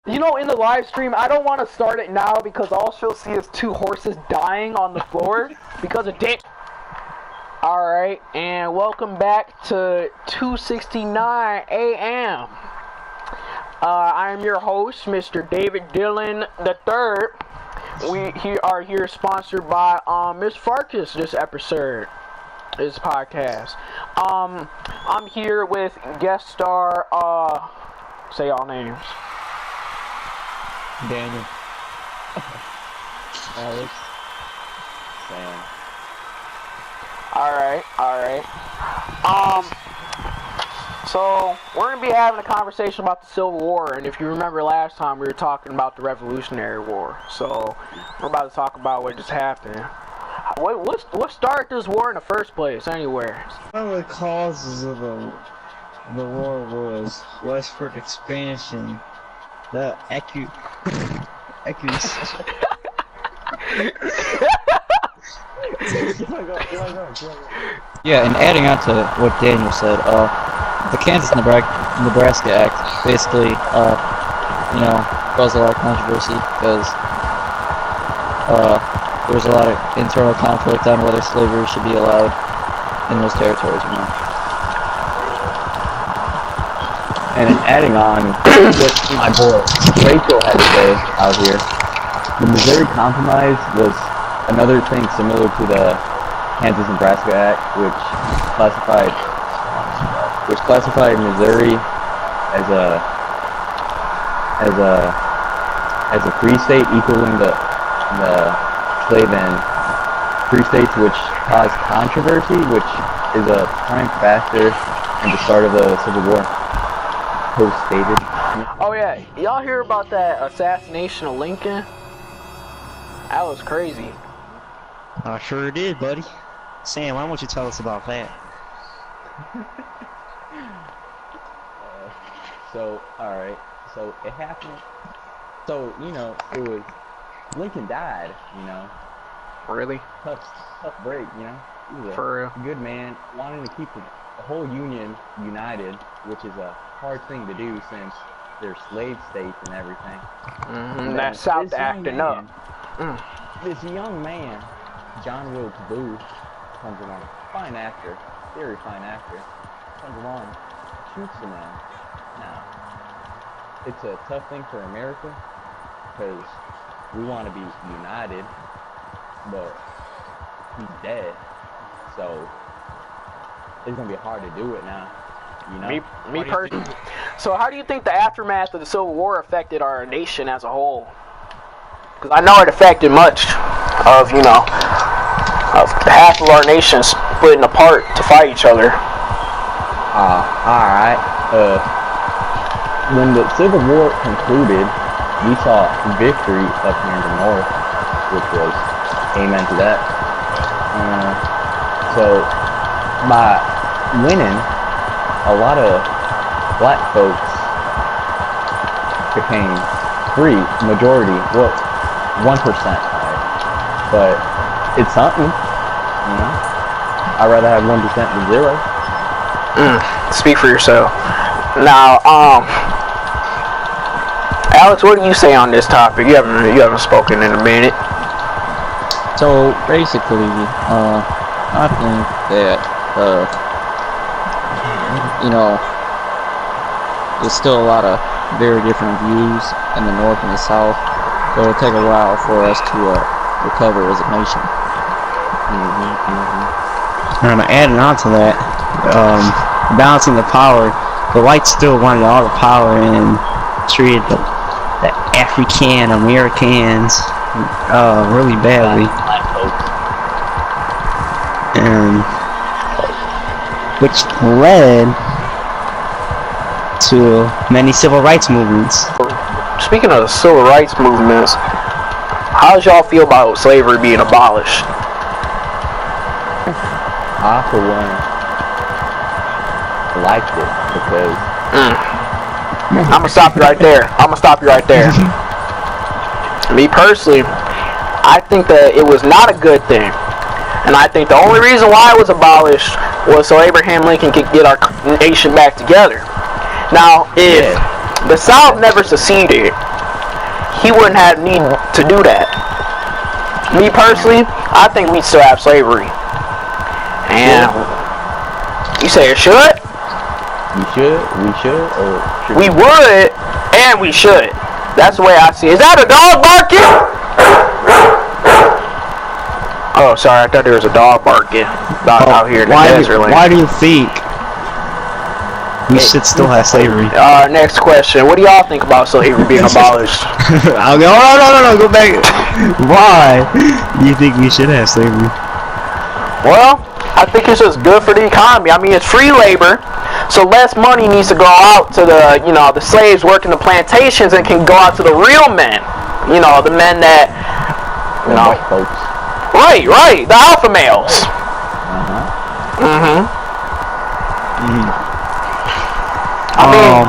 You know, in the live stream, I don't want to start it now because all she'll see is two horses dying on the floor because of dick. Alright, and welcome back to 2:69 a.m. I am your host, Mr. David Dillon III. We are here sponsored by Miss Farkas this episode, this podcast. I'm here with guest star, say y'all names. Daniel. Alex. Sam. Alright. So, we're going to be having a conversation about the Civil War, and if you remember last time, we were talking about the Revolutionary War. So, we're about to talk about what just happened. What started this war in the first place, anywhere? One of the causes of the war was westward expansion. The Yeah, and adding on to what Daniel said, the Kansas-Nebraska Act basically, caused a lot of controversy because there was a lot of internal conflict on whether slavery should be allowed in those territories or not. And adding on what my boy Rachel had to say out here, the Missouri Compromise was another thing similar to the Kansas-Nebraska Act, which classified Missouri as a free state, equaling the slave and free states, which caused controversy, which is a prime factor in the start of the Civil War. Post-stated. Oh yeah, y'all hear about that assassination of Lincoln? That was crazy. I sure did, buddy. Sam, why don't you tell us about that? Alright, so it happened. So, it was, Lincoln died, Really? Tough break, He was For real. a good man, wanting to keep the whole Union united, which is a hard thing to do since they're slave states and everything. That South acting up. This young man, John Wilkes Booth, comes along, very fine actor, comes along, shoots the man. Now, it's a tough thing for America, because we want to be united, but he's dead, so it's going to be hard to do it now, Me personally. So how do you think the aftermath of the Civil War affected our nation as a whole? Because I know it affected much of, of half of our nation splitting apart to fight each other. Alright. When the Civil War concluded, we saw victory up here in the North, which was amen to that. So, by winning, a lot of black folks became free, majority, 1%, but it's something, I'd rather have 1% than 0. Speak for yourself. Now, Alex, what do you say on this topic? You haven't spoken in a minute. So basically, I think that there's still a lot of very different views in the North and the South, but it'll take a while for us to recover as a nation. And adding on to that, balancing the power, the whites still wanted all the power and treated the African Americans really badly, and which led to many civil rights movements. Speaking of the civil rights movements, how does y'all feel about slavery being abolished? I, for one, liked it because... I'm gonna stop you right there. Me personally, I think that it was not a good thing. And I think the only reason why it was abolished was so Abraham Lincoln could get our nation back together. Now, if the South never seceded, he wouldn't have need to do that. Me personally, I think we still have slavery. And you say it should? We should, or should We would, and we should. That's the way I see it. Is that a dog barking? Oh, sorry, I thought there was a dog barking out here in the desert. Why do you think we should still have slavery? Next question. What do y'all think about slavery being abolished? I'll go. No, go back. Why do you think we should have slavery? Well, I think it's just good for the economy. I mean, it's free labor, so less money needs to go out to the, the slaves working the plantations, and can go out to the real men. The men that, white folks. Right, the alpha males. I mean,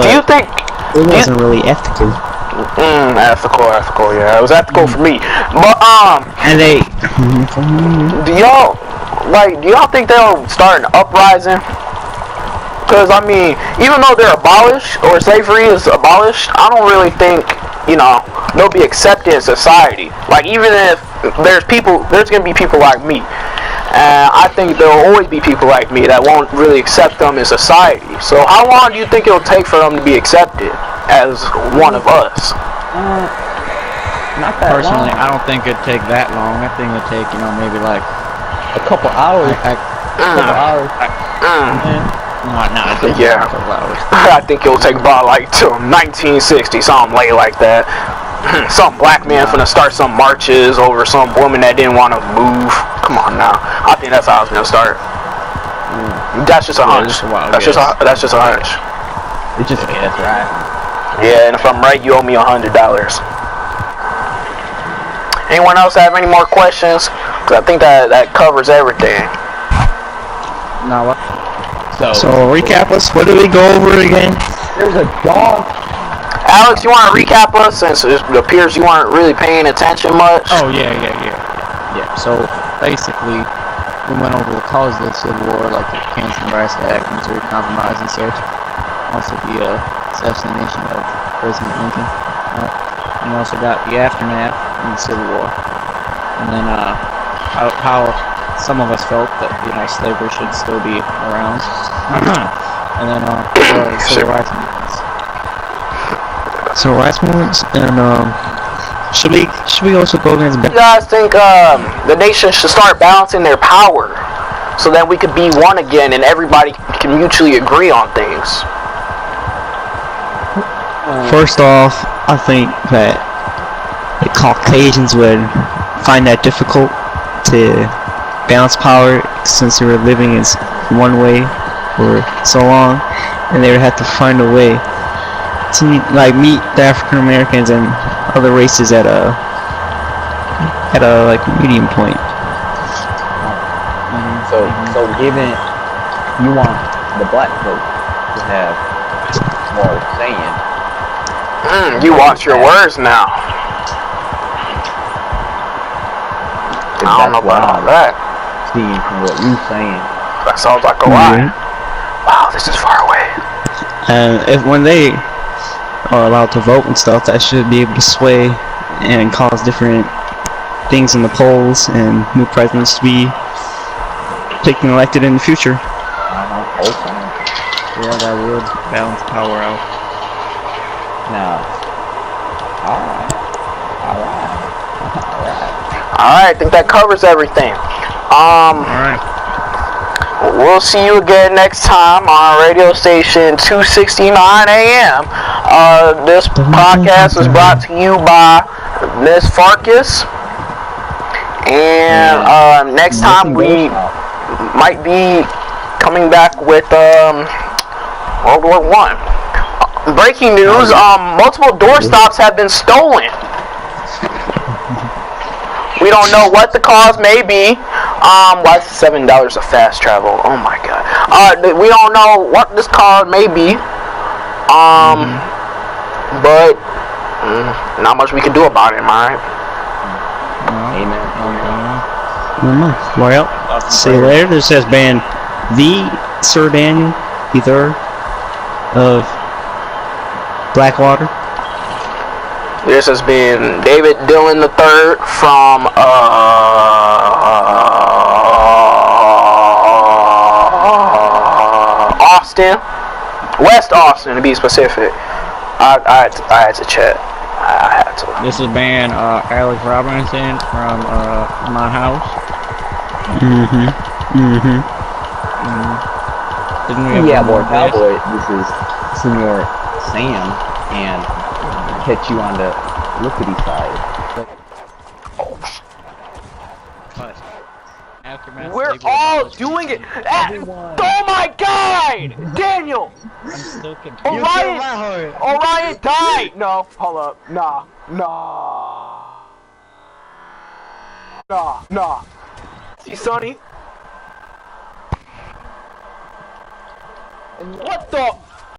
do you think it wasn't really ethical? Ethical, yeah. It was ethical for me. But, and they... do y'all think they'll start an uprising? Because, I mean, even though they're abolished, or slavery is abolished, I don't really think, they'll be accepted in society. Like, even if there's going to be people like me. I think there will always be people like me that won't really accept them in society. So how long do you think it'll take for them to be accepted as one of us? Not that Personally, long. I don't think it'd take that long. I think it'd take, maybe like A couple hours. couple hours. No, Yeah. a couple hours. I think it'll take about like till 1960, something late like that. Some black man finna start some marches over some woman that didn't want to move. Come on now. I think that's how it's gonna start. That's just a hunch. That's just a hunch. It's just a guess, right? Yeah, and if I'm right, you owe me $100. Anyone else have any more questions? Because I think that covers everything. No, what? So recap us. What did we go over again? There's a dog. Alex, you want to recap us since it appears you weren't really paying attention much? Oh, yeah. So, basically, we went over the cause of the Civil War, like the Kansas-Nebraska Act, Missouri Compromise and such. Also the assassination of President Lincoln. And we also got the aftermath of the Civil War. And then how some of us felt that, slavery should still be around. And then civil rights movements. So rights movements, and should we also go against? You guys think the nation should start balancing their power so that we could be one again and everybody can mutually agree on things? First off, I think that the Caucasians would find that difficult to balance power since they were living in one way for so long, and they would have to find a way to meet the African Americans and other races at a medium point. So given you want the black folks to have more saying. You watch your words now. I don't know about all that. See what you saying. That sounds like a lie. Wow, this is far away. And when they are allowed to vote and stuff, that should be able to sway and cause different things in the polls and new presidents to be taken elected in the future. Yeah, that would balance power out. Now, Alright, I think that covers everything. Alright. We'll see you again next time on radio station 269 AM. This podcast is brought to you by Miss Farkas. And next time we might be coming back with World War I. Breaking news, multiple doorstops have been stolen. We don't know what the cause may be. Why is $7 a fast travel? Oh my god. We don't know what this cause may be. But not much we can do about it, am I right? Amen. Well, see you later. This has been the Sir Daniel, the third of Blackwater. This has been David Dillon III from Austin, West Austin to be specific. I had to check. I had to. This has been Alex Robinson from my house. Yeah, boy, cowboy. This is Senor Sam, and catch you on the lickety side. We're all doing it. Oh my God, Daniel! I'm still confused. Orion died. No, hold up. Nah. See, Sonny. What the?